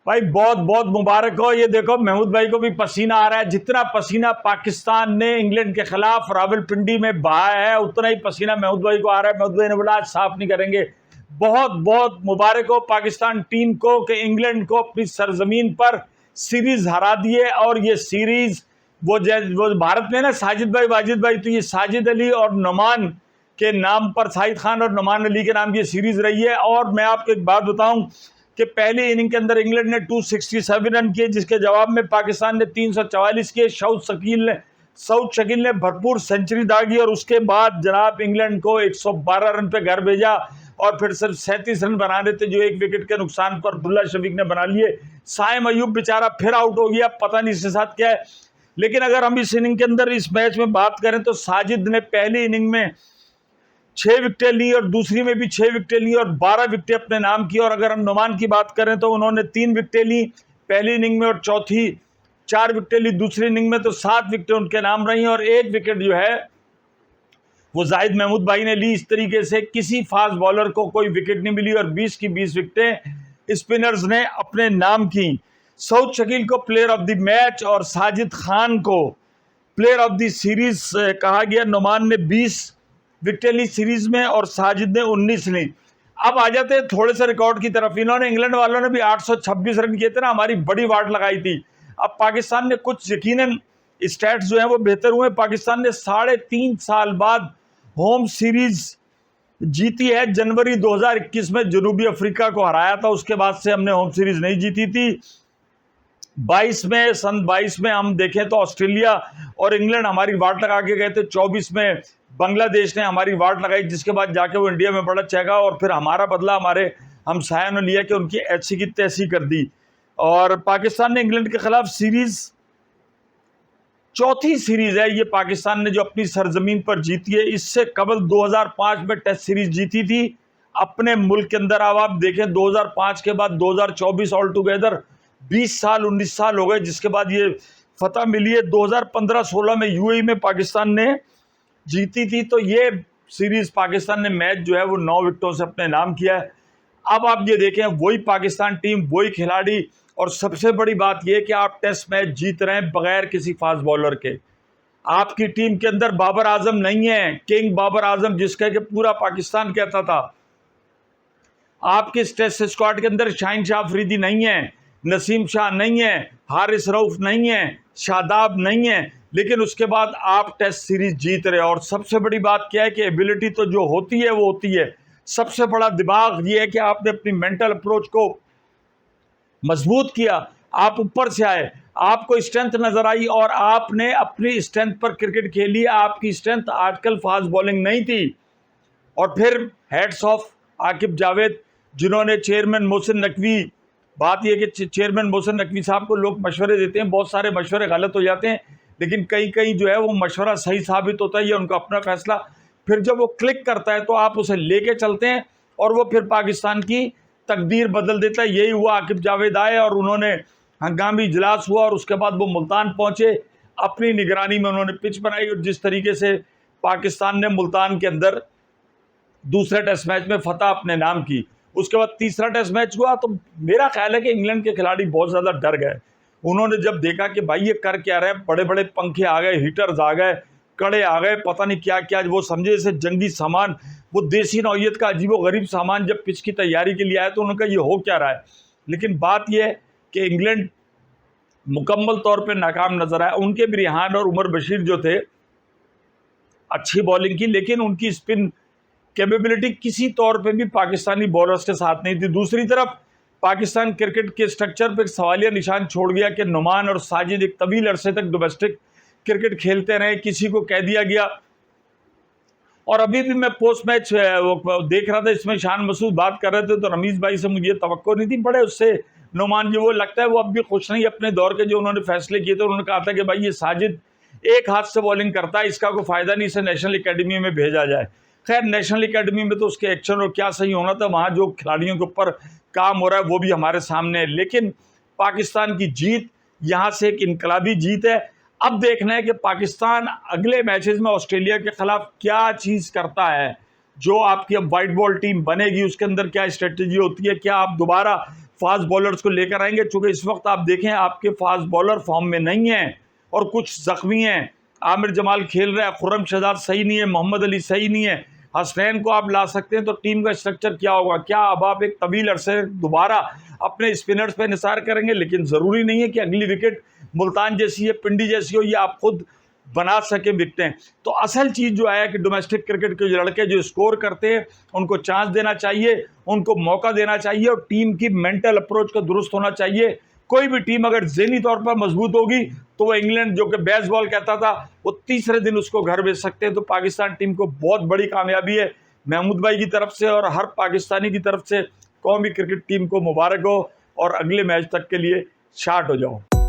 भाई बहुत बहुत मुबारक हो। ये देखो महमूद भाई को भी पसीना आ रहा है। जितना पसीना पाकिस्तान ने इंग्लैंड के खिलाफ रावलपिंडी में बहाया है उतना ही पसीना महमूद भाई को आ रहा है। महमूद भाई ने बोला आज साफ नहीं करेंगे। बहुत बहुत मुबारक हो पाकिस्तान टीम को कि इंग्लैंड को अपनी सरजमीन पर सीरीज हरा दिए। और ये सीरीज वो भारत में ना साजिद भाई वाजिद भाई, तो ये साजिद अली और नुमान के नाम पर, साहिद खान और नुमान अली के नाम की सीरीज रही है। और मैं आपको एक बात बताऊं कि पहली इनिंग के अंदर इंग्लैंड ने 267 रन किए, जिसके जवाब में पाकिस्तान ने 344 किए। सऊद शकील ने भरपूर सेंचुरी दागी और उसके बाद जनाब इंग्लैंड को 112 रन पे घर भेजा और फिर सिर्फ 37 रन बनाने थे जो एक विकेट के नुकसान पर अब्दुल्ला शफीक ने बना लिए। साइम अयूब बेचारा फिर आउट हो गया, पता नहीं इसके साथ क्या है। लेकिन अगर हम इस इनिंग के अंदर इस मैच में बात करें तो साजिद ने पहली इनिंग में 6 विकेटें ली और दूसरी में भी 6 विकेटें ली और 12 विकेटें अपने नाम की। और अगर हम नुमान की बात करें तो उन्होंने 3 विकेटें ली पहली इनिंग में और चौथी 4 विकेटें ली दूसरी इनिंग में, तो 7 विकेटें उनके नाम रही और 1 विकेट जो है वो जाहिद महमूद भाई ने ली। इस तरीके से किसी फास्ट बॉलर को कोई विकेट नहीं मिली और 20 की 20 विकेटें स्पिनर्स ने अपने नाम की। सऊद शकील को प्लेयर ऑफ द मैच और साजिद खान को प्लेयर ऑफ द सीरीज कहा गया। नुमान ने 20 विकेटें ली सीरीज में और साजिद ने 19 ली। अब आ जाते हैं थोड़े से रिकॉर्ड की तरफ। इन्होंने, इंग्लैंड वालों ने भी 826 रन किए थे ना, हमारी बड़ी वाट लगाई थी। अब पाकिस्तान ने कुछ यकीनन स्टैट्स जो है वो बेहतर हुए। पाकिस्तान ने 3.5 साल बाद होम सीरीज जीती है। जनवरी 2021 में जनूबी अफ्रीका को हराया था, उसके बाद से हमने होम सीरीज नहीं जीती थी। सन 22 में हम देखें तो ऑस्ट्रेलिया और इंग्लैंड हमारी वाट लगा के गए थे। 24 में बांग्लादेश ने हमारी वाट लगाई, जिसके बाद जाके वो इंडिया में बड़ा चेगा और फिर हमारा बदला हमारे हमसायों ने लिया कि उनकी ऐसी की तैसी कर दी। और पाकिस्तान ने इंग्लैंड के खिलाफ सीरीज, चौथी सीरीज है ये पाकिस्तान ने जो अपनी सरजमीन पर जीती है। इससे कबल 2005 में टेस्ट सीरीज जीती थी अपने मुल्क के अंदर। अब आप देखें 2005 के बाद 2024 ऑल टुगेदर 20 साल 19 साल हो गए जिसके बाद ये फतह मिली है। 2015-16 में यूएई में पाकिस्तान ने जीती थी, तो ये सीरीज पाकिस्तान ने मैच जो है वो 9 विकेटों से अपने नाम किया है। अब आप ये देखें वही पाकिस्तान टीम, वही खिलाड़ी, और सबसे बड़ी बात यह कि आप टेस्ट मैच जीत रहे हैं बगैर किसी फास्ट बॉलर के। आपकी टीम के अंदर बाबर आजम नहीं है, किंग बाबर आजम जिसका कि पूरा पाकिस्तान कहता था। आपके टेस्ट स्क्वाड के अंदर शाहीन शाह अफरीदी नहीं है, नसीम शाह नहीं है, हारिस रऊफ नहीं है, शादाब नहीं है, लेकिन उसके बाद आप टेस्ट सीरीज जीत रहे हो। और सबसे बड़ी बात क्या है कि एबिलिटी तो जो होती है वो होती है, सबसे बड़ा दिमाग ये है कि आपने अपनी मेंटल अप्रोच को मजबूत किया, आप ऊपर से आए, आपको स्ट्रेंथ नजर आई और आपने अपनी स्ट्रेंथ पर क्रिकेट खेली। आपकी स्ट्रेंथ आजकल फास्ट बॉलिंग नहीं थी। और फिर हेड्स ऑफ आकिब जावेद जिन्होंने चेयरमैन मोहसिन नकवी, बात यह कि चेयरमैन मोहसिन नकवी साहब को लोग मशवरे देते हैं, बहुत सारे मशवरे गलत हो जाते हैं, लेकिन कहीं कहीं जो है वो मशवरा सही साबित होता है, ये उनका अपना फैसला। फिर जब वो क्लिक करता है तो आप उसे लेके चलते हैं और वो फिर पाकिस्तान की तकदीर बदल देता है। यही हुआ, आकिब जावेद आए और उन्होंने हंगामी इजलास हुआ और उसके बाद वो मुल्तान पहुंचे, अपनी निगरानी में उन्होंने पिच बनाई और जिस तरीके से पाकिस्तान ने मुल्तान के अंदर दूसरे टेस्ट मैच में फतह अपने नाम की। उसके बाद तीसरा टेस्ट मैच हुआ तो मेरा ख्याल है कि इंग्लैंड के खिलाड़ी बहुत ज़्यादा डर गए। उन्होंने जब देखा कि भाई ये कर क्या रहे हैं, बड़े बड़े पंखे आ गए, हीटर्स आ गए, कड़े आ गए, पता नहीं क्या क्या, वो समझे जैसे जंगी सामान, वो देसी नौयत का अजीब व गरीब सामान जब पिच की तैयारी के लिए आया तो उनका ये हो क्या रहा है। लेकिन बात यह है कि इंग्लैंड मुकम्मल तौर पर नाकाम नजर आया। उनके भी रिहान और उमर बशीर जो थे अच्छी बॉलिंग की, लेकिन उनकी स्पिन कैपेबिलिटी किसी तौर पे भी पाकिस्तानी बॉलर्स के साथ नहीं थी। दूसरी तरफ पाकिस्तान क्रिकेट के स्ट्रक्चर पे एक सवालिया निशान छोड़ गया कि नुमान और साजिद एक तवील अरसे तक डोमेस्टिक क्रिकेट खेलते रहे, किसी को कह दिया गया। और अभी भी मैं पोस्ट मैच देख रहा था, इसमें शान मसूद बात कर रहे थे तो रमीज भाई से मुझे तवक्को नहीं थी, बड़े उससे नुमान जो वो लगता है वो अब भी खुश नहीं अपने दौर के जो उन्होंने फैसले किए थे। उन्होंने कहा था कि भाई ये साजिद एक हाथ से बॉलिंग करता है, इसका कोई फ़ायदा नहीं, इसे नेशनल अकेडमी में भेजा जाए। खैर नेशनल अकेडमी में तो उसके एक्शन और क्या सही होना था, वहाँ जो खिलाड़ियों के ऊपर काम हो रहा है वो भी हमारे सामने है। लेकिन पाकिस्तान की जीत यहाँ से एक इनकलाबी जीत है। अब देखना है कि पाकिस्तान अगले मैचेस में ऑस्ट्रेलिया के खिलाफ क्या चीज़ करता है। जो आपकी अब वाइट बॉल टीम बनेगी उसके अंदर क्या स्ट्रेटजी होती है, क्या आप दोबारा फास्ट बॉलर्स को लेकर आएंगे, चूंकि इस वक्त आप देखें आपके फास्ट बॉलर फॉर्म में नहीं है और कुछ जख्मी हैं। आमिर जमाल खेल रहा है, खुर्रम शहजाद सही नहीं है, मोहम्मद अली सही नहीं है, हसनैन को आप ला सकते हैं, तो टीम का स्ट्रक्चर क्या होगा? क्या अब आप एक तवील अरसे दोबारा अपने स्पिनर्स पे निसार करेंगे? लेकिन ज़रूरी नहीं है कि अगली विकेट मुल्तान जैसी है, पिंडी जैसी हो, ये आप खुद बना सके विकटें। तो असल चीज़ जो है कि डोमेस्टिक क्रिकेट के जो लड़के जो स्कोर करते हैं उनको चांस देना चाहिए, उनको मौका देना चाहिए और टीम की मेंटल अप्रोच का दुरुस्त होना चाहिए। कोई भी टीम अगर ज़हनी तौर पर मजबूत होगी तो वो इंग्लैंड जो कि बेसबॉल कहता था वो तीसरे दिन उसको घर भेज सकते हैं। तो पाकिस्तान टीम को बहुत बड़ी कामयाबी है। महमूद भाई की तरफ से और हर पाकिस्तानी की तरफ से कौमी क्रिकेट टीम को मुबारक हो और अगले मैच तक के लिए शार्ट हो जाओ।